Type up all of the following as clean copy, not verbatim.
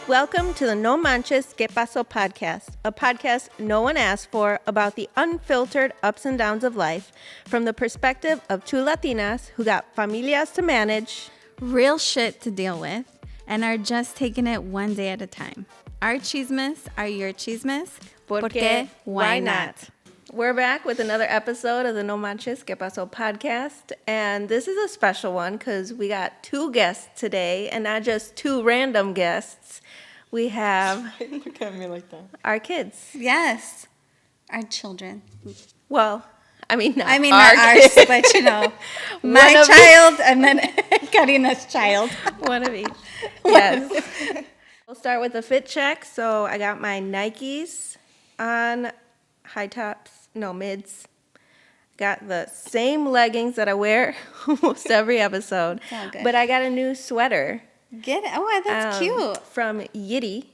Welcome to the No Manches Que Paso podcast, a podcast no one asked for about the unfiltered ups and downs of life from the perspective of two Latinas who got familias to manage, real shit to deal with, and are just taking it one day at a time. Our chismes are your chismes, porque why not? We're back with another episode of the No Manches Que Paso podcast, and this is a special one because we got two guests today, and not just two random guests. We have Look at me like that. our kids. Yes, our children. Well, not not ours, but you know, my One of child and then Karina's child. one of each. Yes. We'll start with a fit check. So I got my Nikes on, high tops, no mids. Got the same leggings that I wear almost every episode. It's all good. But I got a new sweater. Get it? Oh, that's cute. From Yitty.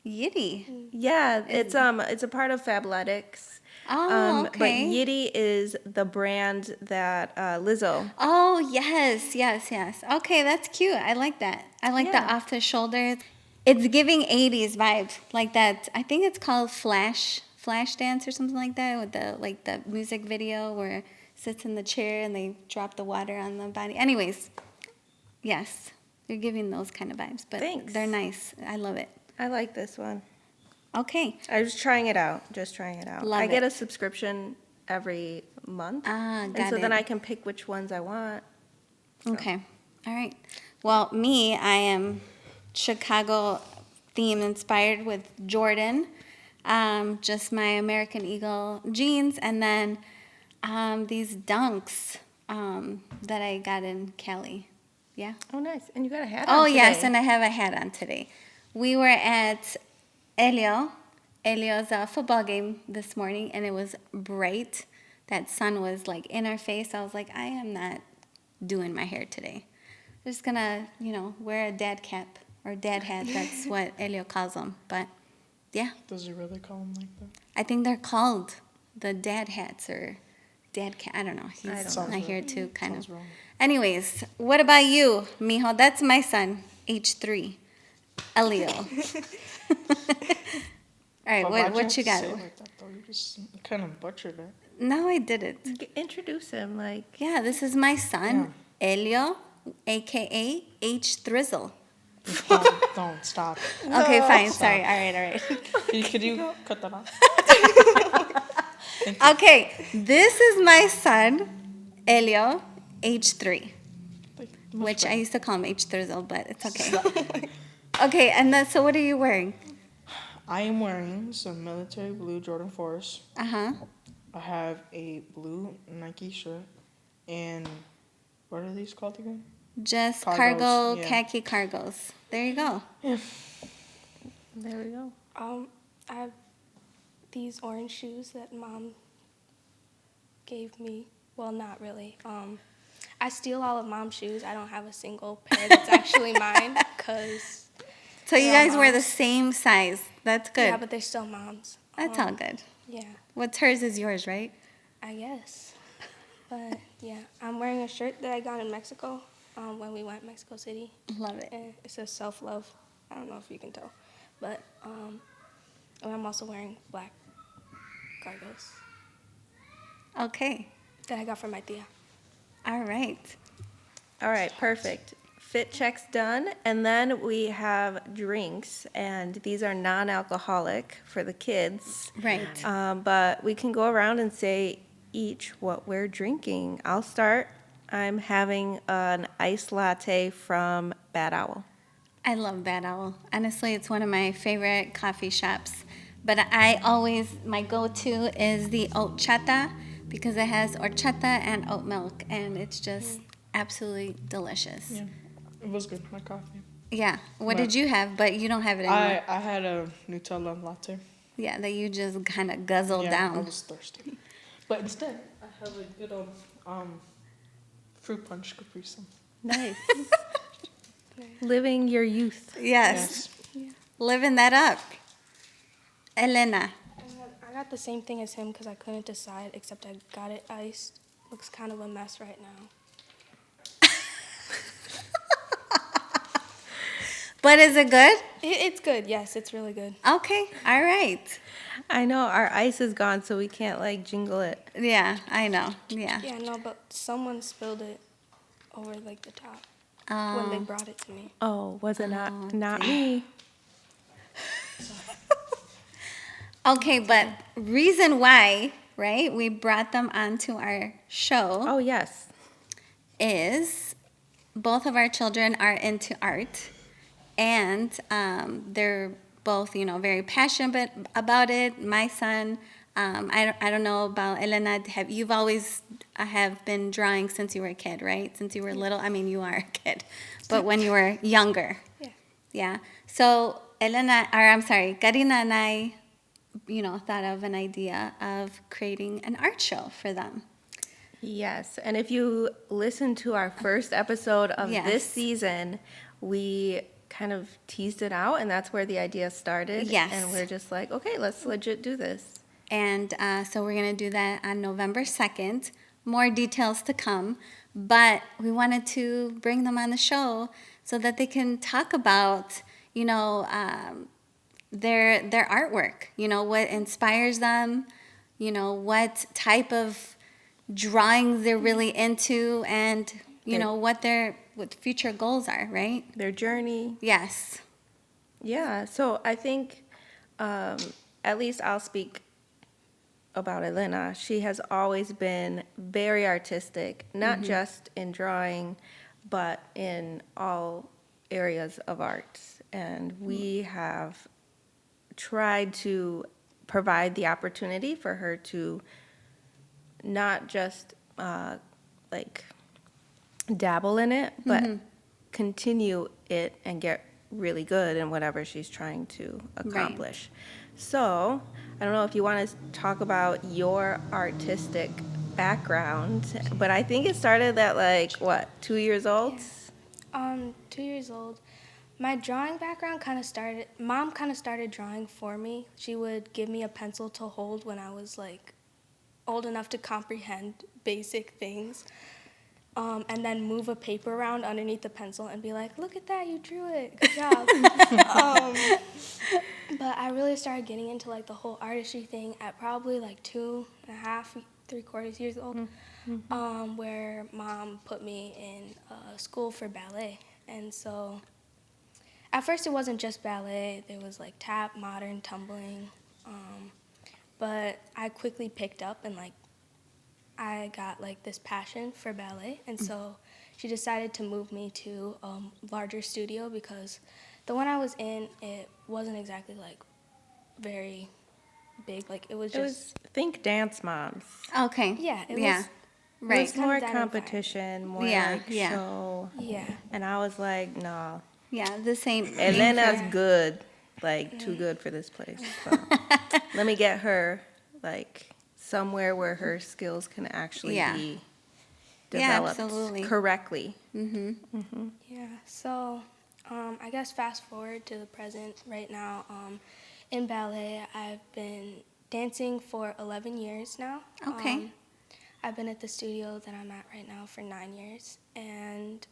Yitty. Yeah, it's a part of Fabletics. Oh, But okay. Yitty is the brand that Lizzo. Oh, yes. Okay, that's cute. I like that. I like the Yeah. off the shoulder. It's giving 80s vibe, like that. I think it's called Flash Dance or something like that, with the music video where it sits in the chair and they drop the water on the body. Anyways, yes, you're giving those kind of vibes, but Thanks. they're nice. I love it. I like this one. Okay. I was trying it out. Love I get it. a subscription every month. Got and so then it. I can pick which ones I want. Okay. All right. Well, me, I am Chicago theme inspired with Jordan. Just my American Eagle jeans, and then these Dunks that I got in Cali. Yeah. Oh, nice. And you got a hat on Oh, today. yes, and I have a hat on today. We were at Elio's football game this morning, and it was bright. That sun was like in our face. I was like, I am not doing my hair today. I'm just gonna, wear a dad cap or dad hat. That's what Elio calls them. But yeah, Does he really call him like that? I think they're called the dad hats or dad cap. I don't know. He's don't not know. here to kind Sounds of. wrong. Anyways, what about you, mijo? That's my son, H3, Elio. All right, But why'd what you have got? to say it like that, though? You just kind of butchered it. No, I didn't. Introduce him. Yeah, this is my son, Elio, a.k.a. H. Thrizzle. Don't stop. Okay, fine. Stop. Sorry. All right. Could you cut that off? Okay, this is my son, Elio, H3, which I used to call him H. Thrizzle, but it's okay. Okay, and then, so what are you wearing? I am wearing some military blue Jordan 4s. Uh-huh. I have a blue Nike shirt. And what are these called again? Just Cargos, cargo, yeah. khaki cargos. There you go. There we go. I have these orange shoes that Mom gave me. Well, not really. I steal all of Mom's shoes. I don't have a single pair that's actually mine because. So you guys wear the same size. That's good. Yeah, but they're still Mom's. That's all good. Yeah, What's hers is yours, right? I guess. But yeah, I'm wearing a shirt that I got in Mexico when we went to Mexico City. Love it. And it says self-love. I don't know if you can tell. But and I'm also wearing black cargos Okay. that I got from my tia. All right. All right, perfect. Fit check's done. And then we have drinks. And these are non-alcoholic for the kids. Right. But we can go around and say each what we're drinking. I'll start. I'm having an iced latte from Bad Owl. I love Bad Owl. Honestly, it's one of my favorite coffee shops. But my go-to is the horchata because it has horchata and oat milk, and it's just absolutely delicious. Yeah. It was good, my coffee. Yeah. What But did you have? But you don't have it anymore. I had a Nutella latte. Yeah, that you just kind of guzzled I down. was thirsty. But instead, I have a good old fruit punch Capri Sun. Nice. Living your youth. Yes. Living that up. Elena. I got the same thing as him because I couldn't decide, except I got it iced. Looks kind of a mess right now. But is it good? It's good. Yes, it's really good. Okay, all right. I know our ice is gone, so we can't like jingle it. Yeah, I know. Yeah. Yeah, no, but someone spilled it over like the top when they brought it to me. Oh, was it not dear. me? Okay, but reason why, right, we brought them onto our show Oh, yes. is both of our children are into art, and they're both, very passionate about it. My son, I don't know about Elena. You've always have been drawing since you were a kid, right? Since you were little. I mean, you are a kid, but when you were younger, Yeah. yeah. So Karina and I, thought of an idea of creating an art show for them. Yes, and if you listen to our first episode of Yes. this season, we kind of teased it out, and that's where the idea started. Yes. And we're just like, okay, let's legit do this. And so we're going to do that on November 2nd. More details to come. But we wanted to bring them on the show so that they can talk about, their artwork, what inspires them, what type of drawings they're really into, and, what future goals are, right? Their journey. Yes. Yeah, so I think, at least I'll speak about Elena. She has always been very artistic, not just in drawing, but in all areas of art. And we have tried to provide the opportunity for her to not just like dabble in it, but continue it and get really good in whatever she's trying to accomplish. So, I don't know if you want to talk about your artistic background, but I think it started at like, what, 2 years old? 2 years old. My drawing background Mom kind of started drawing for me. She would give me a pencil to hold when I was like old enough to comprehend basic things. And then move a paper around underneath the pencil and be like, look at that, you drew it, good job. But I really started getting into like the whole artistry thing at probably like 2.5, 3/4 years old, where Mom put me in school for ballet. And so at first it wasn't just ballet, there was like tap, modern, tumbling, but I quickly picked up and like I got like this passion for ballet, and so she decided to move me to a larger studio because the one I was in, it wasn't exactly like very big. Like it was It just was, think Dance Moms. Okay. yeah, it Yeah. was It Right. was more that competition, more Yeah, like yeah. show. yeah. And I was like, no. Yeah, the same. Elena's Yeah. good, like too good for this place. So let me get her like somewhere where her skills can actually Yeah. be Yeah, developed absolutely. correctly. Yeah, so I guess fast forward to the present right now. In ballet, I've been dancing for 11 years now. Okay. I've been at the studio that I'm at right now for 9 years, and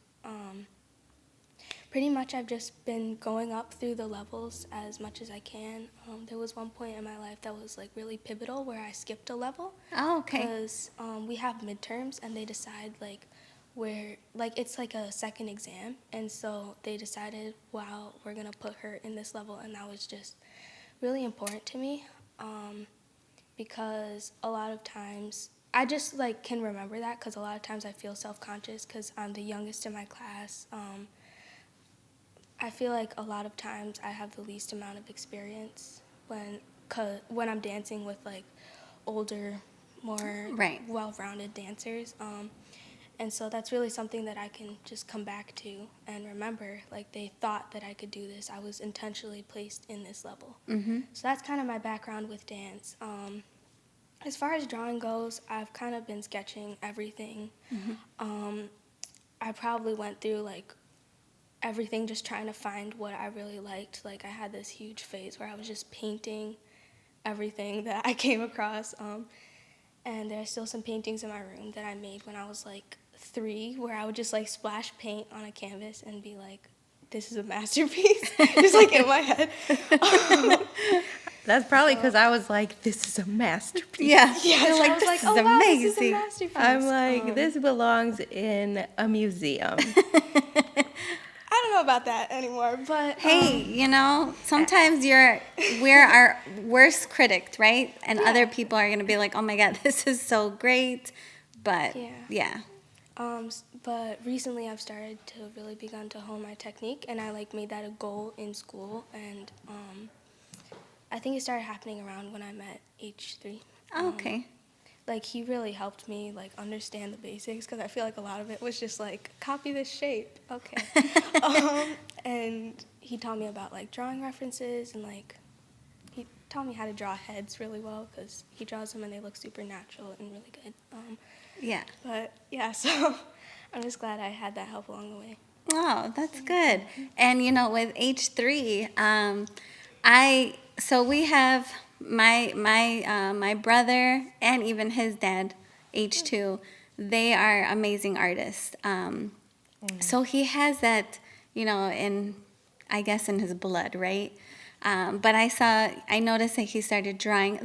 pretty much I've just been going up through the levels as much as I can. There was one point in my life that was like really pivotal where I skipped a level. Oh, okay. Because we have midterms and they decide like where, like it's like a second exam. And so they decided, wow, we're going to put her in this level. And that was just really important to me because a lot of times, I just like can remember that because a lot of times I feel self-conscious because I'm the youngest in my class. I feel like a lot of times I have the least amount of experience when I'm dancing with like older, more Right. well-rounded dancers. And so that's really something that I can just come back to and remember. Like they thought that I could do this. I was intentionally placed in this level. So that's kind of my background with dance. As far as drawing goes, I've kind of been sketching everything. I probably went through like everything just trying to find what I really liked. Like I had this huge phase where I was just painting everything that I came across. And there are still some paintings in my room that I made when I was like 3 where I would just like splash paint on a canvas and be like this is a masterpiece, just like in my head. That's probably because I was like, this is a masterpiece. Yeah. Yeah, You're so like, I was this like, is oh wow, this is a amazing. masterpiece. I'm like, this belongs in a museum. I don't know about that anymore, but Hey, sometimes we're our worst critic, right? And other Yeah. people are going to be like, oh my God, this is so great. But Yeah. But recently I've started to really begun to hone my technique, and I like made that a goal in school, and I think it started happening around when I met H3. Oh, okay. Like he really helped me like understand the basics, because I feel like a lot of it was just like copy this shape, okay. And he taught me about like drawing references, and like he taught me how to draw heads really well, because he draws them and they look super natural and really good. Yeah. But yeah, so I'm just glad I had that help along the way. Oh, that's good. And with H3, so we have my brother and even his dad, H2. They are amazing artists. So he has that, I guess in his blood, right? But I noticed that he started drawing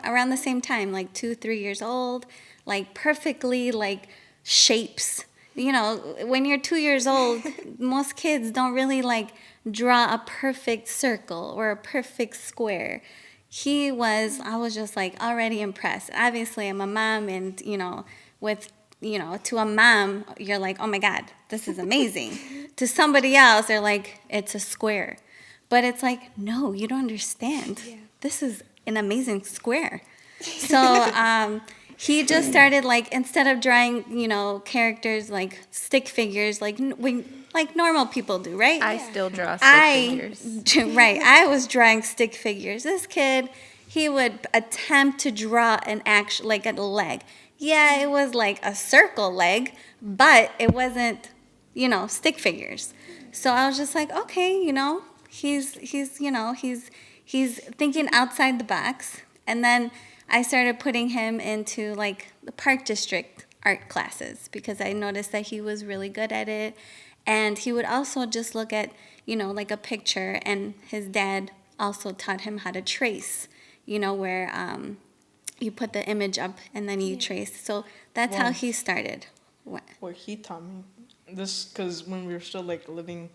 around the same time, like 2-3 years old, like perfectly like shapes. When you're 2 years old, most kids don't really like draw a perfect circle or a perfect square. I was just like already impressed. Obviously, I'm a mom, and to a mom, you're like, oh my God, this is amazing. To somebody else, they're like, it's a square. But it's like, no, you don't understand. Yeah. This is an amazing square. So he just started like, instead of drawing, characters like stick figures, like like normal people do, right? I still draw stick figures. Right, I was drawing stick figures. This kid, he would attempt to draw like a leg. Yeah, it was like a circle leg, but it wasn't, stick figures. So I was just like, okay, he's thinking outside the box. And then I started putting him into like the Park District art classes, because I noticed that he was really good at it. And he would also just look at, like a picture, and his dad also taught him how to trace, where you put the image up and then you trace. So that's how he started. What he taught me, this, because when we were still like living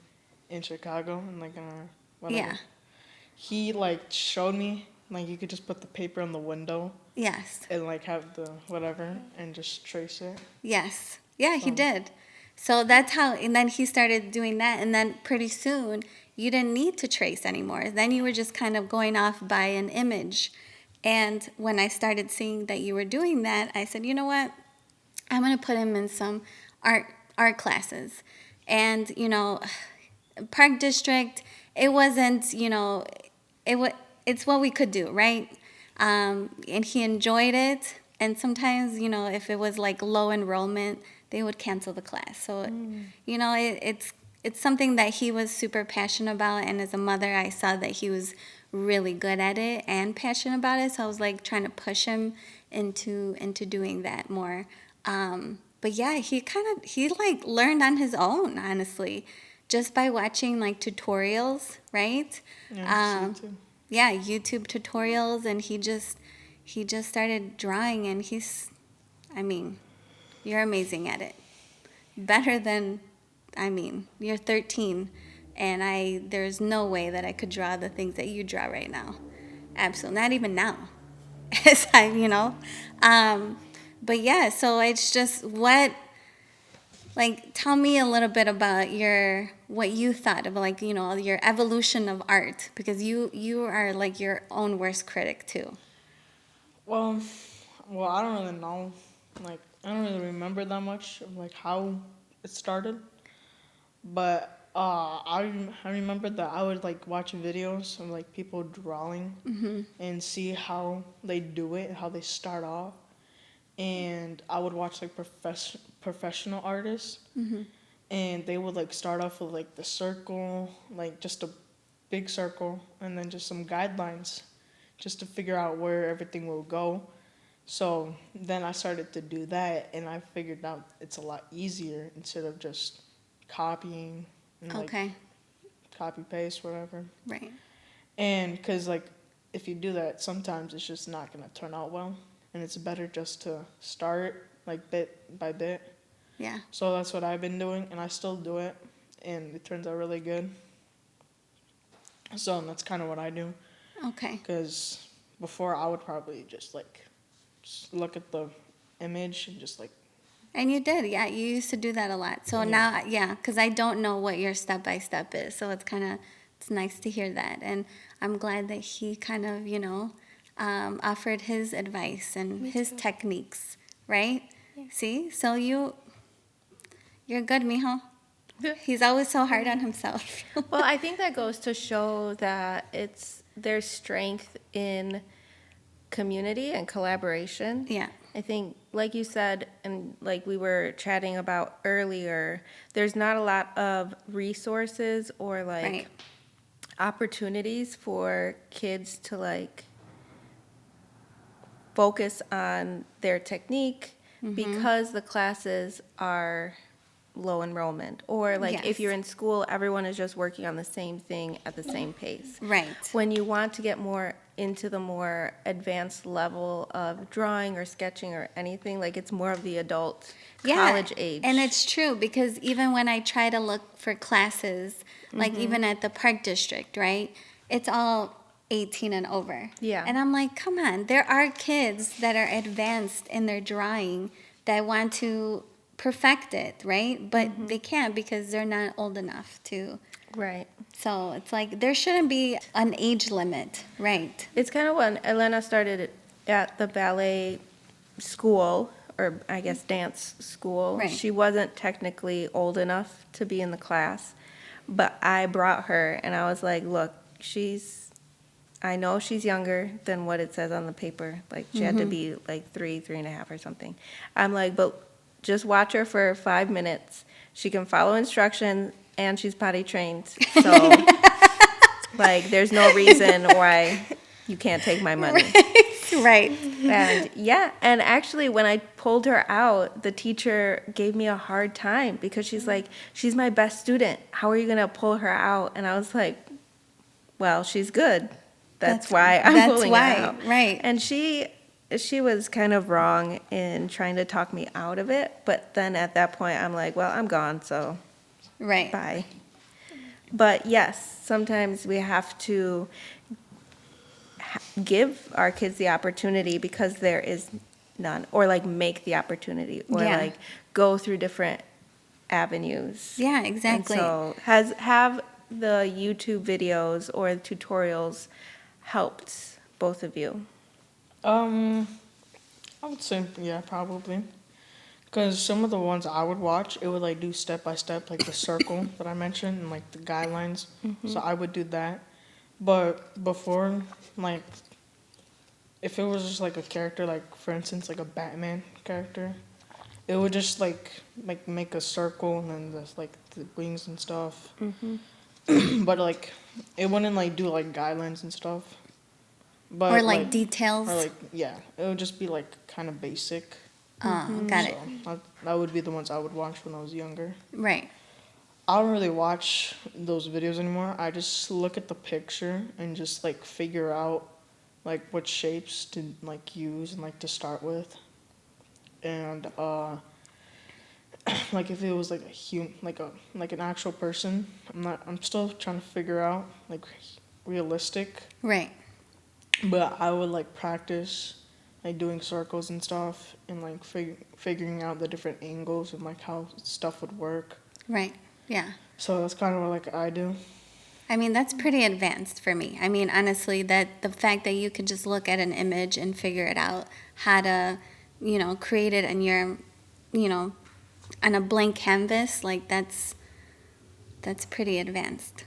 in Chicago and like in our whatever, Yeah. he like showed me like you could just put the paper on the window Yes. and like have the whatever and just trace it. Yes. Yeah, he did. So that's how, and then he started doing that, and then pretty soon you didn't need to trace anymore. Then you were just kind of going off by an image. And when I started seeing that you were doing that, I said, you know what? I'm going to put him in some art classes. And, Park District, it wasn't, it's what we could do, right? And he enjoyed it. And sometimes, if it was like low enrollment, they would cancel the class. So, it's something that he was super passionate about. And as a mother, I saw that he was really good at it and passionate about it. So I was like trying to push him into doing that more. But yeah, he like learned on his own, honestly, just by watching like tutorials, right? Yeah, too. Yeah, YouTube tutorials, and he just started drawing, and you're amazing at it. Better than, you're 13, and there's no way that I could draw the things that you draw right now. Absolutely, not even now. As but yeah, so it's just tell me a little bit about what you thought of your evolution of art, because you are like your own worst critic too. Well, I don't really know. Like, I don't really remember that much of like how it started, but I remember that I would like watch videos of like people drawing and see how they do it, how they start off, and I would watch like professional artists, and they would like start off with like the circle, like just a big circle, and then just some guidelines, just to figure out where everything will go. So then I started to do that, and I figured out it's a lot easier instead of just copying and like Okay. copy paste, whatever. Right. And because, like, if you do that, sometimes it's just not going to turn out well. And it's better just to start, like, bit by bit. Yeah. So that's what I've been doing, and I still do it, and it turns out really good. So that's kind of what I do. Okay. Because before, I would probably just, like, look at the image and just, like, And you did, yeah. You used to do that a lot. So Yeah. now, yeah, because I don't know what your step-by-step is. So it's nice to hear that. And I'm glad that he kind of, offered his advice and Me his too. techniques, right? Yeah. See? So you're good, mijo. He's always so hard on himself. Well, I think that goes to show that there's strength in community and collaboration. Yeah. I think, like you said, and like we were chatting about earlier, there's not a lot of resources or like Right. opportunities for kids to like focus on their technique because the classes are low enrollment, or like if Yes. you're in school, everyone is just working on the same thing at the same pace. Right. When you want to get more into the more advanced level of drawing or sketching or anything, like it's more of the adult college age. And it's true because even when I try to look for classes, like even at the Park District, right? It's all 18 and over. Yeah. And I'm like, come on, there are kids that are advanced in their drawing that want to perfect it, right? But they can't because they're not old enough to. Right. So it's like there shouldn't be an age limit, right? It's kind of when Elena started at the ballet school, or I guess dance school. Right. She wasn't technically old enough to be in the class, but I brought her and I was like, look, I know she's younger than what it says on the paper. Like she had to be like 3.5 or something. I'm like, but just watch her for 5 minutes. She can follow instructions and she's potty trained. So like there's no reason why you can't take my money. Right. And yeah, and actually when I pulled her out, the teacher gave me a hard time because she's like, she's my best student. How are you going to pull her out? And I was like, well, she's good. That's why I'm pulling her out. Right. And she was kind of wrong in trying to talk me out of it, but then at that point I'm like, well, I'm gone, so Right. bye. But yes, sometimes we have to give our kids the opportunity because there is none, or like make the opportunity, or Yeah. like go through different avenues. Yeah, exactly. And so have the YouTube videos or the tutorials helped both of you? I would say, yeah, probably. Because some of the ones I would watch, it would, like, do step by step, like the circle that I mentioned, and, like, the guidelines. So I would do that. But before, like, if it was just, like, a character, like, for instance, like a Batman character, it would just, like make a circle, and then there's, like, the wings and stuff. But, like, it wouldn't, like, do, like, guidelines and stuff. But, Or like details. Or, like, yeah, it would just be, like, kind of basic. Oh, got it. So that would be the ones I would watch when I was younger. Right. I don't really watch those videos anymore. I just look at the picture and just like figure out like what shapes to like use and like to start with. And like if it was like like an actual person, I'm still trying to figure out like realistic. Right. But I would like practice like doing circles and stuff and like figuring out the different angles and like how stuff would work. Right. Yeah. So that's kind of what like I do. I mean, that's pretty advanced for me. I mean, honestly, that the fact that you could just look at an image and figure it out, how to, create it in your, on a blank canvas, like that's pretty advanced.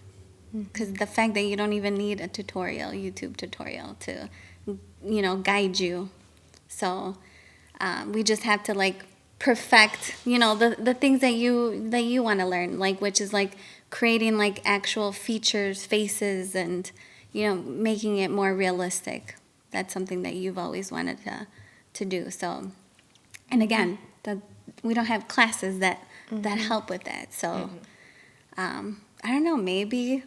Because the fact that you don't even need a YouTube tutorial to, guide you. So we just have to like perfect, the things that you want to learn, like which is like creating like actual features, faces, and making it more realistic. That's something that you've always wanted to do. So, and again, we don't have classes that help with that. So, I don't know, maybe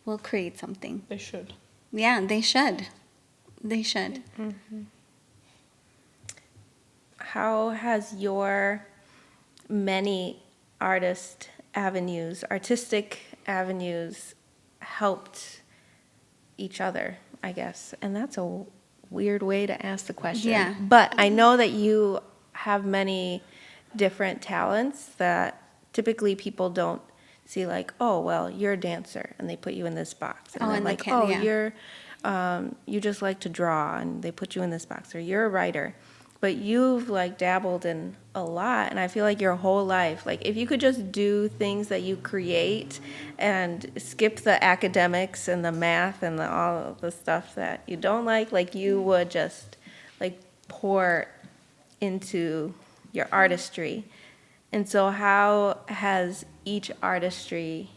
will create something. They should. Yeah, they should. They should. How has your many artistic avenues helped each other, I guess? And that's a weird way to ask the question. Yeah. But I know that you have many different talents that typically people don't see, like, oh, well, you're a dancer, and they put you in this box. And Oh, then and like, yeah. you're, you just like to draw, and they put you in this box, or you're a writer. But you've like dabbled in a lot, and I feel like your whole life, like if you could just do things that you create and skip the academics and the math and all of the stuff that you don't like you would just like pour into your artistry. And so how has each artistry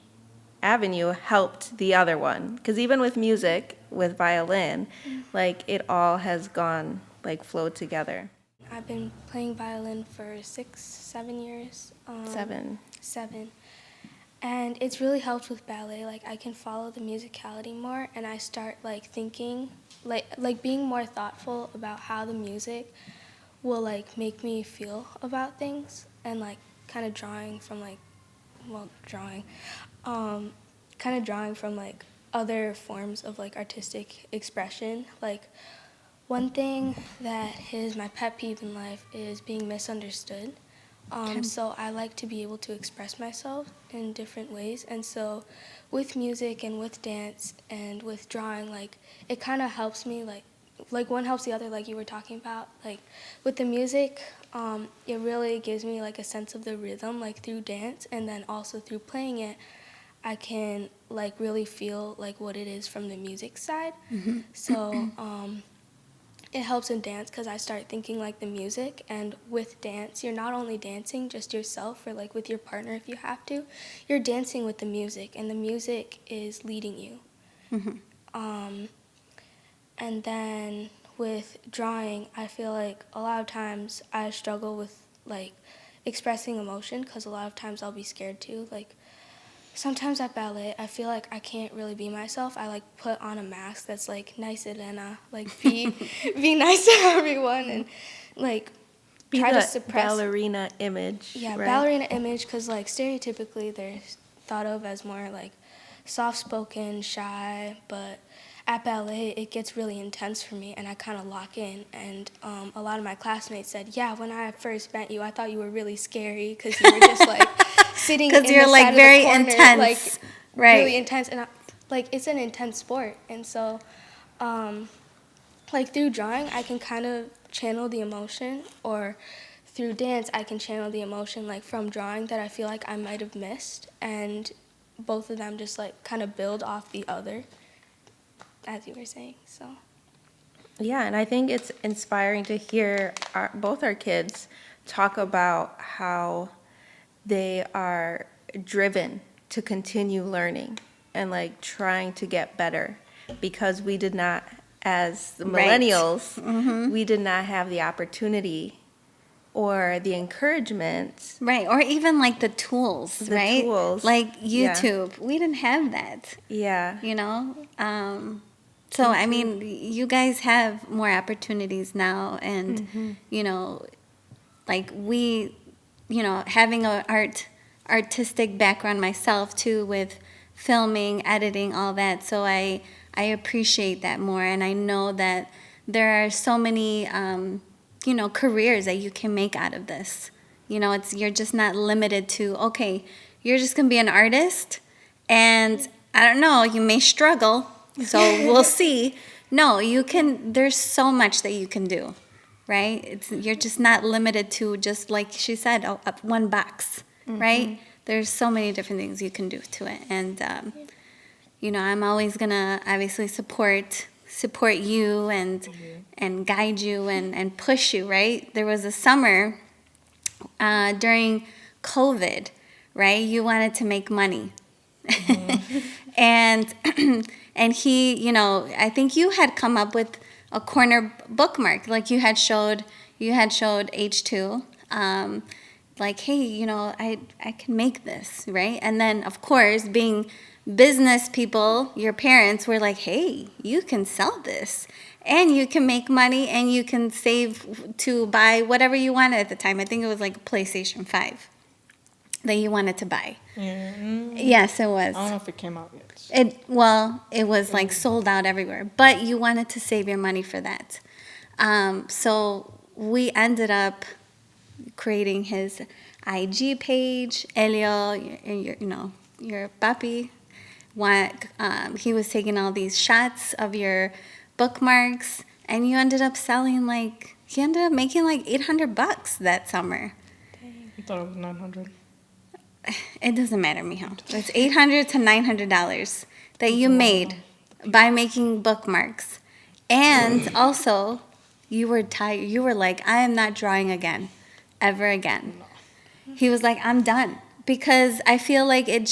avenue helped the other one? Because even with music, with violin, like it all has gone, like flowed together. I've been playing violin for 6, 7 years. 7. 7. And it's really helped with ballet. Like I can follow the musicality more, and I start like thinking, like being more thoughtful about how the music will like make me feel about things, and like kind of drawing from like, kind of drawing from like other forms of like artistic expression. Like one thing that is my pet peeve in life is being misunderstood. So I like to be able to express myself in different ways. And so with music and with dance and with drawing, like it kind of helps me, like one helps the other, like you were talking about. Like with the music, it really gives me like a sense of the rhythm, like through dance, and then also through playing it, I can like really feel like what it is from the music side. So it helps in dance because I start thinking like the music, and with dance, you're not only dancing just yourself or like with your partner if you have to, you're dancing with the music, and the music is leading you. And then with drawing, I feel like a lot of times I struggle with like expressing emotion because a lot of times I'll be scared too. Like sometimes at ballet, I feel like I can't really be myself. I like put on a mask that's like nice, Elena, like be nice to everyone, and like Be try the to suppress ballerina image. Yeah, right? ballerina image, because like stereotypically they're thought of as more like soft-spoken, shy, but at ballet it gets really intense for me, and I kind of lock in. And a lot of my classmates said, yeah, when I first met you, I thought you were really scary because you were just like sitting in the you're side like of very the corner, intense, like right? really intense, and like it's an intense sport, and so like through drawing I can kind of channel the emotion, or through dance I can channel the emotion like from drawing that I feel like I might have missed, and both of them just like kind of build off the other, as you were saying. So Yeah, and I think it's inspiring to hear both our kids talk about how they are driven to continue learning and like trying to get better, because we did not, as the Right. millennials, we did not have the opportunity or the encouragement. Right, or even like the tools, The right? tools, Like yeah. YouTube. We didn't have that, Yeah. you know? So, I mean, you guys have more opportunities now, and, you know, like we, you know, having a artistic background myself too, with filming, editing, all that. So I appreciate that more, and I know that there are so many, you know, careers that you can make out of this. You know, you're just not limited to, okay, you're just gonna be an artist, and I don't know, you may struggle, so we'll see. No, you can. There's so much that you can do, right? You're just not limited to just like she said, one box, right? There's so many different things you can do to it, and you know, I'm always gonna obviously support you and guide you and push you, right? There was a summer during COVID, right? You wanted to make money. and and he, you know, I think you had come up with a corner bookmark, like you had showed H2, like, hey, you know, I can make this, right? And then of course, being business people, your parents, were like, hey, you can sell this and you can make money and you can save to buy whatever you wanted at the time. I think it was like a PlayStation 5 that you wanted to buy. Yeah. Yes, it was. I don't know if it came out yet. It was like sold out everywhere, but you wanted to save your money for that. So we ended up creating his IG page. Helio, your papi, he was taking all these shots of your bookmarks, and you ended up selling he ended up making like $800 that summer. I thought it was 900. It doesn't matter, mijo. It's $800 to $900 that you made by making bookmarks. And also, you were tired. You were like, I am not drawing again, ever again. He was like, I'm done. Because I feel like at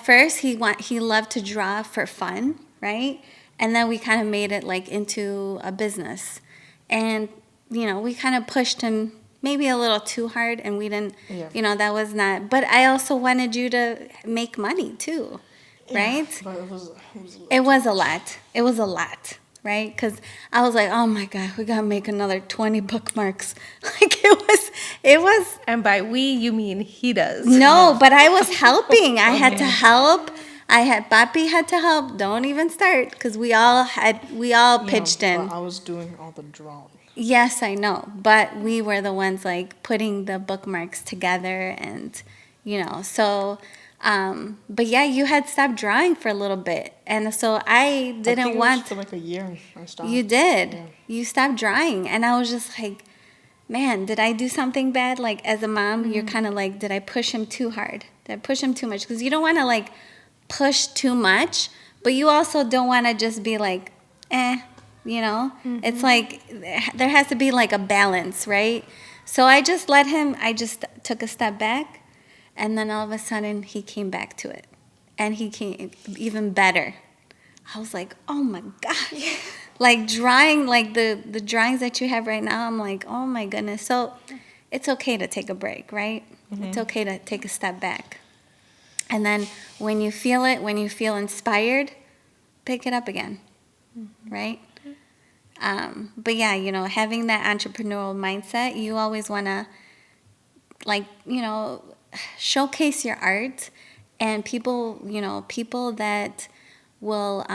first, he loved to draw for fun, right? And then we kind of made it like into a business. And, we kind of pushed him maybe a little too hard, and we didn't, that was not, but I also wanted you to make money too, right? Yeah, but it was a lot. It was a lot, right? Because I was like, oh my God, we got to make another 20 bookmarks. It was. And by we, you mean he does. No, but I was helping. I had to help. Papi had to help. Don't even start, because we all pitched in. But I was doing all the drawing. Yes, I know, but we were the ones like putting the bookmarks together, and so but yeah, you had stopped drawing for a little bit, and so I didn't I think want it was for like a year I stopped. You did. Yeah. You stopped drawing, and I was just like, man, did I do something bad? Like, as a mom, you're kind of like, did I push him too hard? Did I push him too much? Because you don't want to like push too much, but you also don't want to just be like, It's like there has to be like a balance, right? So I just took a step back, and then all of a sudden he came back to it, and he came even better. I was like, oh my God. Like drawing, like the drawings that you have right now, I'm like, oh my goodness. So it's okay to take a break, right? Mm-hmm. It's okay to take a step back. And then when you feel inspired, pick it up again, right? But yeah, having that entrepreneurial mindset, you always want to, showcase your art, and people that will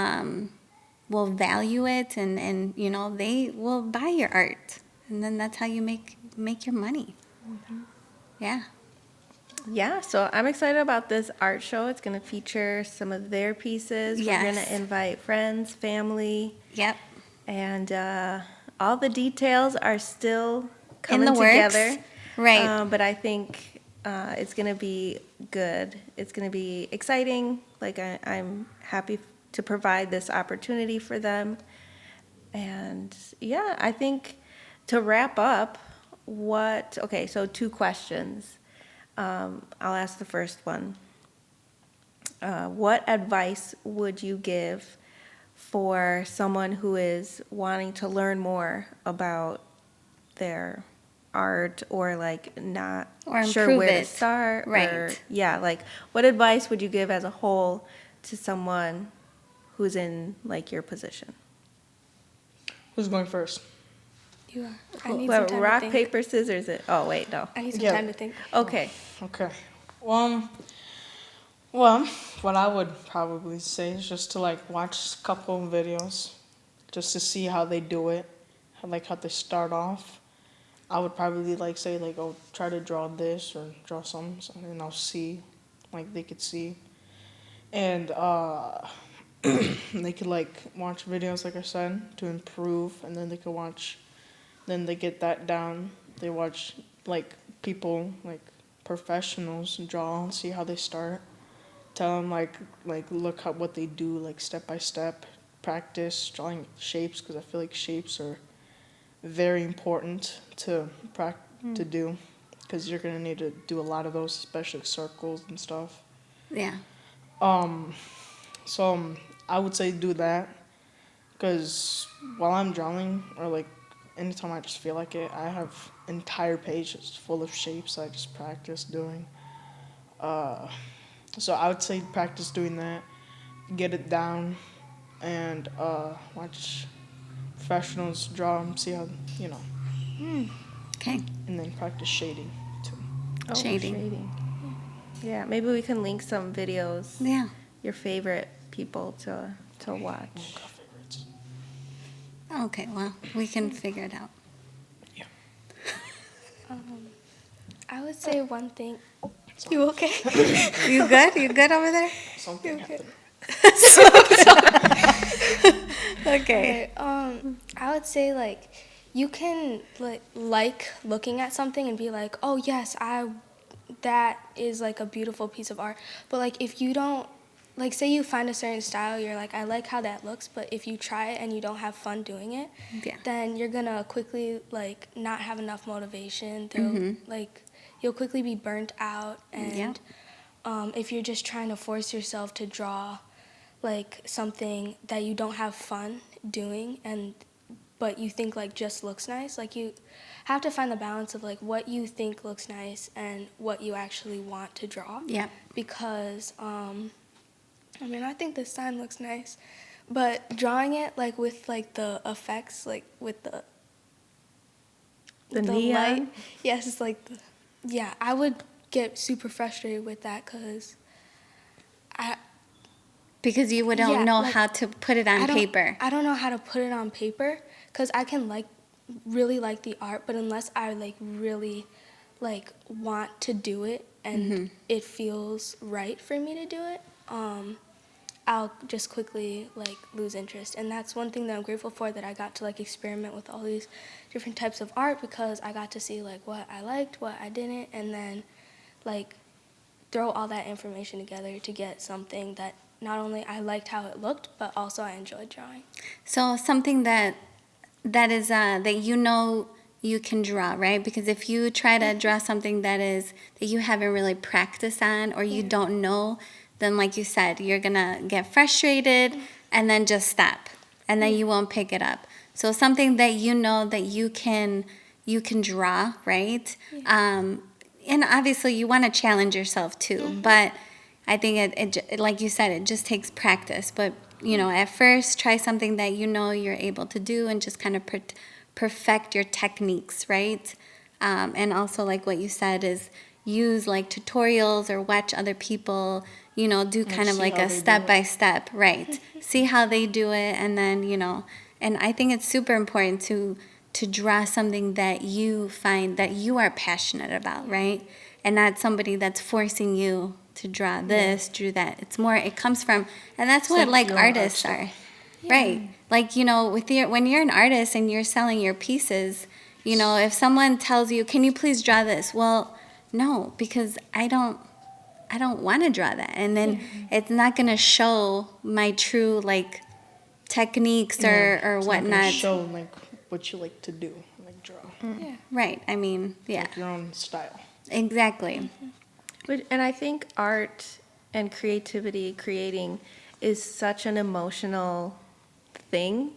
value it, and they will buy your art, and then that's how you make your money. Mm-hmm. Yeah. Yeah, so I'm excited about this art show. It's going to feature some of their pieces. Yes. We're going to invite friends, family. Yep. And all the details are still coming in the together. Works. Right. But I think it's going to be good. It's going to be exciting. Like, I'm happy to provide this opportunity for them. And yeah, I think to wrap up, so 2 questions. I'll ask the first one. What advice would you give for someone who is wanting to learn more about their art, or like not sure where to start? Right. Or, what advice would you give as a whole to someone who's in like your position? Who's going first? You are. I need some time Rock, to think. paper, scissors. Oh, wait, no. I need some time to think. Okay. Okay. Well, what I would probably say is just to like watch a couple of videos, just to see how they do it, how they start off. I would probably say oh, try to draw this or draw something, and I'll see, they could see, and they could watch videos like I said to improve, and then they could watch. Then they get that down. They watch people professionals draw and see how they start. Tell them look at what they do step by step. Practice drawing shapes, because I feel like shapes are very important to do, because you're gonna need to do a lot of those, especially circles and stuff. Yeah. So I would say do that, because while I'm drawing, or anytime I just feel like it, I have entire pages full of shapes I just practice doing. So I would say practice doing that, get it down, and watch professionals draw and see how, you know, Okay. and then practice shading too. Oh, Shading. shading. Yeah, maybe we can link some videos. Yeah. Your favorite people to watch. Got favorites. Okay, well, we can figure it out. Yeah. I would say one thing. So- You okay? You good? You good over there? Something happened. Okay. Okay, I would say like you can like looking at something and be like, oh yes, that is like a beautiful piece of art. But like if you don't like say you find a certain style, you're like, I like how that looks, but if you try it and you don't have fun doing it, Yeah. then you're gonna quickly like not have enough motivation. Like you'll quickly be burnt out, and if you're just trying to force yourself to draw like something that you don't have fun doing but you think like just looks nice, like you have to find the balance of like what you think looks nice and what you actually want to draw. Yeah. Because I mean, I think this sign looks nice, but drawing it like with like the effects, like with the neon? light, yes, it's like yeah, I would get super frustrated with that Because you would don't know like, how to put it on paper. I don't know how to put it on paper because I can really like the art, but unless I like really like want to do it and it feels right for me to do it, I'll just quickly like lose interest. And that's one thing that I'm grateful for, that I got to like experiment with all these different types of art, because I got to see like what I liked, what I didn't, and then like throw all that information together to get something that not only I liked how it looked, but also I enjoyed drawing. So something that is that you know you can draw, right? Because if you try to draw something that you haven't really practiced on, or you don't know, then like you said, you're gonna get frustrated and then just stop, and then you won't pick it up. So something that you know that you can draw, right? And obviously you want to challenge yourself too, but I think it like you said, it just takes practice. But you know, at first, try something that you know you're able to do, and just kind of perfect your techniques, right? And also, like what you said, is use like tutorials or watch other people, you know, do kind of like a step by step, right? See how they do it, and then, you know, and I think it's super important to draw something that you find that you are passionate about, right? And not somebody that's forcing you to draw this, draw that. It's more, it comes from, and that's what like artists are, right? Like, you know, when you're an artist and you're selling your pieces, you know, if someone tells you, can you please draw this? Well, no, because I don't want to draw that. And then it's not going to show my true like techniques or It's whatnot. Not gonna show like what you like to do, like draw. Yeah. Right. I mean, yeah, Like your own style. exactly. And I think art and creating is such an emotional thing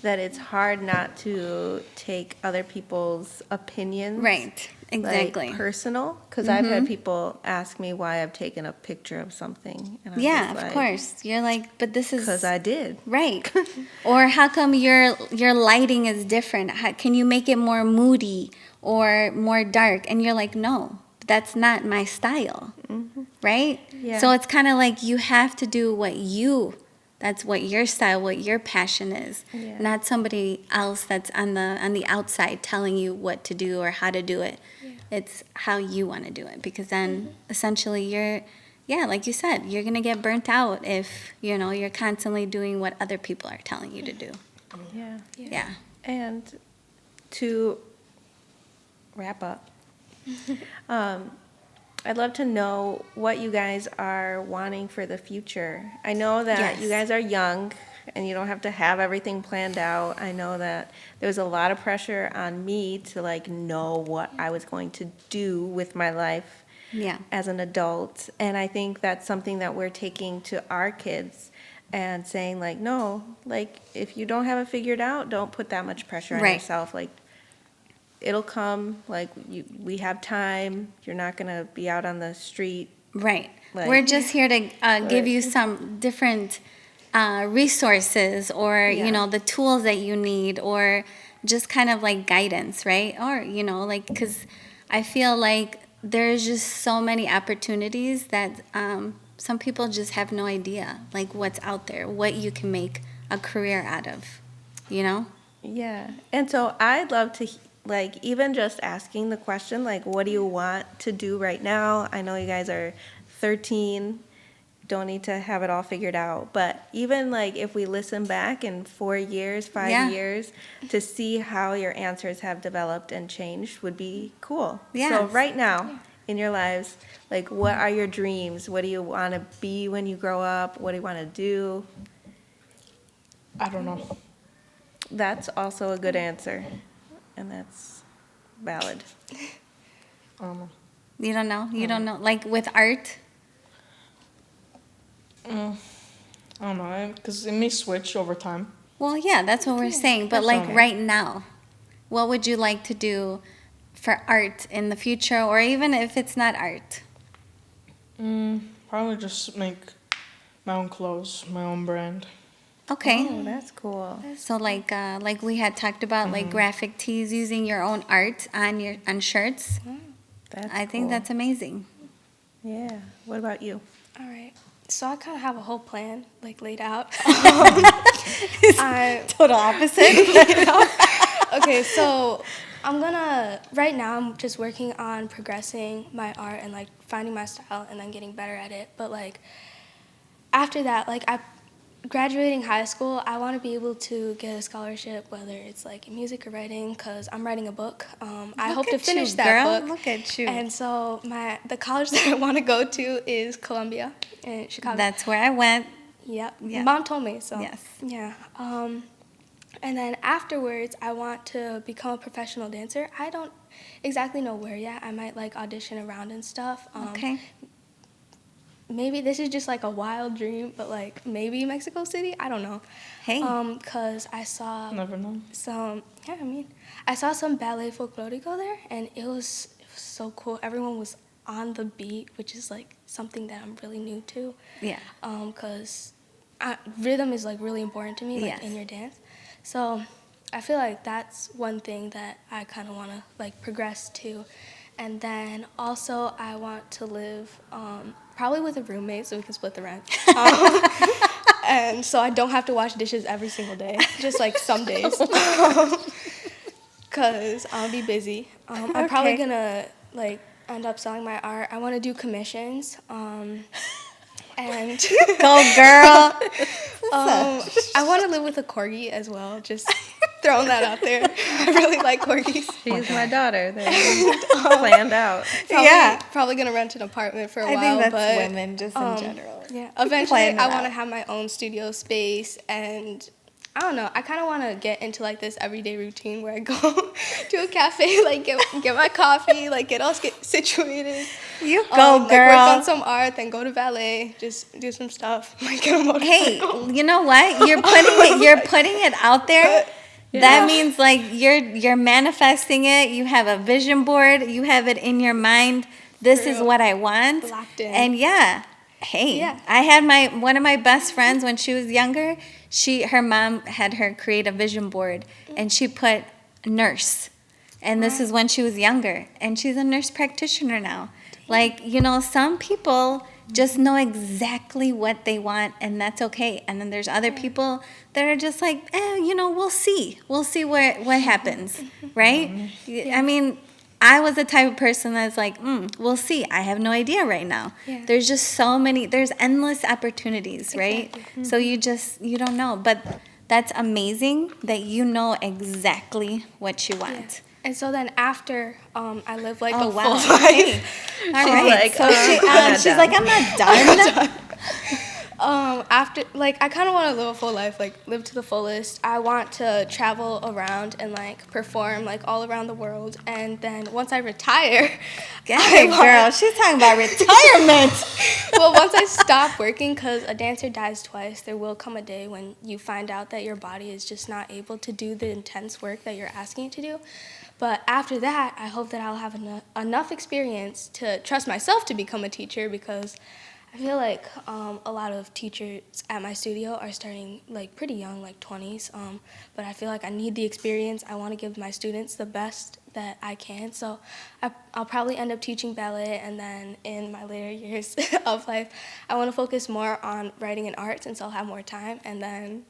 that it's hard not to take other people's opinions Right. Exactly. like personal, because I've had people ask me why I've taken a picture of something, and I'm Yeah, just of like, course. You're like, but this is because I did. right. Or how come your lighting is different? Can you make it more moody or more dark? And you're like, no, that's not my style, right? Yeah. So it's kind of like you have to do that's what your style, what your passion is, Yeah. not somebody else that's on the outside telling you what to do or how to do it. It's how you want to do it, because then essentially like you said, you're going to get burnt out if, you know, you're constantly doing what other people are telling you to do. Yeah. Yeah. And to wrap up, I'd love to know what you guys are wanting for the future. I know that you Yes. guys are young and you don't have to have everything planned out. I know that there was a lot of pressure on me to like know what I was going to do with my life Yeah. as an adult. And I think that's something that we're taking to our kids and saying like, no, like if you don't have it figured out, don't put that much pressure on Right. yourself. Like it'll come, like we have time. You're not gonna be out on the street Right. Like- We're just here to give you some different resources or, Yeah. you know, the tools that you need or just kind of like guidance, right? Or, you know, like, because I feel like there's just so many opportunities that some people just have no idea, like what's out there, what you can make a career out of, you know? Yeah. And so I'd love to, like, even just asking the question, like, what do you want to do right now? I know you guys are 13, don't need to have it all figured out. But even, like, if we listen back in 4 years, 5 Yeah. years, to see how your answers have developed and changed would be cool. Yeah. So right now in your lives, like, what are your dreams? What do you want to be when you grow up? What do you want to do? I don't know. That's also a good answer, and that's valid. I don't know. You don't know? You don't know? Like with art? I don't know, because it may switch over time. Well, yeah, that's what we're saying. But That's like all right. right now, what would you like to do for art in the future, or even if it's not art? Probably just make my own clothes, my own brand. Okay. Oh, that's cool. So like we had talked about like graphic tees, using your own art on shirts. That's I think cool. that's amazing. Yeah. What about you? All right. So I kind of have a whole plan like laid out. Total opposite. Okay, so right now I'm just working on progressing my art and like finding my style and then getting better at it. But like after that, like graduating high school, I want to be able to get a scholarship, whether it's like in music or writing, because I'm writing a book. I hope to finish that book. Look at you. And so the college that I want to go to is Columbia in Chicago. That's where I went. Yep. Yeah. Mom told me, so. Yes. Yeah. And then afterwards, I want to become a professional dancer. I don't exactly know where yet. I might like audition around and stuff. Okay. Maybe this is just like a wild dream, but like maybe Mexico City. I don't know. Hey. Cause I saw Never know. I saw some ballet folklorico there, and it was so cool. Everyone was on the beat, which is like something that I'm really new to. Yeah. Cause rhythm is like really important to me, like Yes. in your dance. So I feel like that's one thing that I kind of want to like progress to. And then also I want to live probably with a roommate so we can split the rent. And so I don't have to wash dishes every single day, just like some days. Because I'll be busy. I'm probably going to like end up selling my art. I want to do commissions. And Go, girl. I want to live with a corgi as well. Just throwing that out there. I really like corgis. She's my daughter. They're planned out. Probably gonna rent an apartment for a I while. think that's but women just in general. yeah, eventually Plan it I want to out. have my own studio space, and I don't know. I kind of want to get into like this everyday routine where I go to a cafe, like get my coffee, like get all situated. You go, Like girl. work on some art, then go to ballet, just do some stuff. Like get a motorcycle. Hey, you know what? You're putting it out there. That means like you're manifesting it. You have a vision board. You have it in your mind. This is True. what I want. Locked in. And yeah. Hey, Yeah. I had one of my best friends when she was younger. Her mom had her create a vision board, and she put nurse. And this is when she was younger, and she's a nurse practitioner now. Like, you know, some people just know exactly what they want, and that's okay. And then there's other people that are just like, you know, we'll see what happens, right? I mean, I was the type of person that's like, we'll see. I have no idea right now. Yeah. There's just there's endless opportunities, right? Exactly. So you don't know. But that's amazing that you know exactly what you want. And so then after I live like Oh, a wow. full life. All right. like, so I'm not she's done. like, I'm not done. After, like, I kind of want to live a full life, like, live to the fullest. I want to travel around and, like, perform, like, all around the world. And then once I retire, Hey, girl, she's talking about retirement. well, once I stop working, because a dancer dies twice, there will come a day when you find out that your body is just not able to do the intense work that you're asking it to do. But after that, I hope that I'll have enough experience to trust myself to become a teacher, because I feel like a lot of teachers at my studio are starting like pretty young, like 20s. But I feel like I need the experience. I want to give my students the best that I can. So I'll probably end up teaching ballet, and then in my later years of life, I want to focus more on writing and art since I'll have more time, and then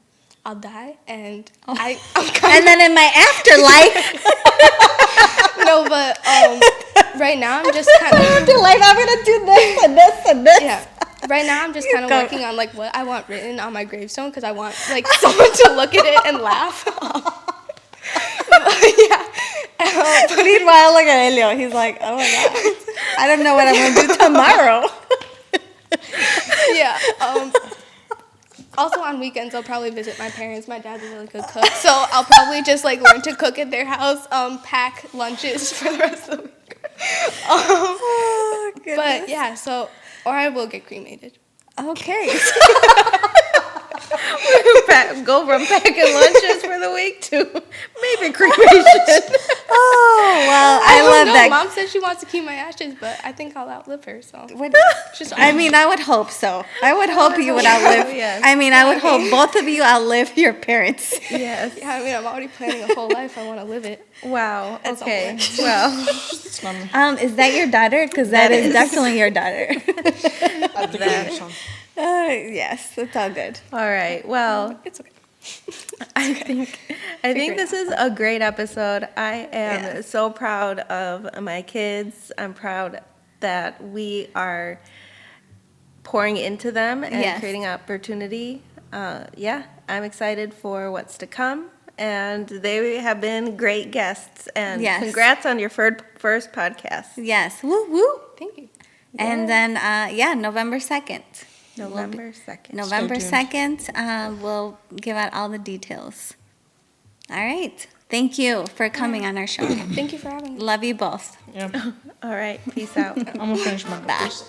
I'll die. And I'm kind And then in my afterlife, no, but right now I'm just kind of afterlife, I'm gonna do this and this and this. yeah. Right now I'm just kind of working on like what I want written on my gravestone, because I want like someone to look at it and laugh. Yeah. Meanwhile, look at Helio. He's like, oh my God, I don't know what I'm gonna do tomorrow. Yeah. Also on weekends I'll probably visit my parents. My dad's a really good cook, so I'll probably just like learn to cook at their house, pack lunches for the rest of the week. Oh, goodness. But yeah, so or I will get cremated. Okay. Go from packing lunches for the week to maybe cremation. Oh, well, I I don't love know. that. Mom said she wants to keep my ashes, but I think I'll outlive her. So I mean, I would hope so. I would hope you would outlive. yes. I mean, I would hope both of you outlive your parents. Yes. yeah, I mean, I'm already planning a whole life. I want to live it. Wow. That's Okay. all. Well, It's not me. Is that your daughter? Because that is definitely your daughter. I think I'm your son. Yes, it's all good. all right. Well, It's okay. I think this is a great episode. I am Yes. so proud of my kids. I'm proud that we are pouring into them and Yes. creating opportunity. Yeah, I'm excited for what's to come. And they have been great guests. And Yes. congrats on your first podcast. Yes. Woo woo. Thank you. And then, November 2nd. November 2nd. November Stay tuned. 2nd, we'll give out all the details. All right. Thank you for coming on our show. Thank you for having me. Love you both. Yeah. All right. Peace out. I'm gonna finish my Bye. first.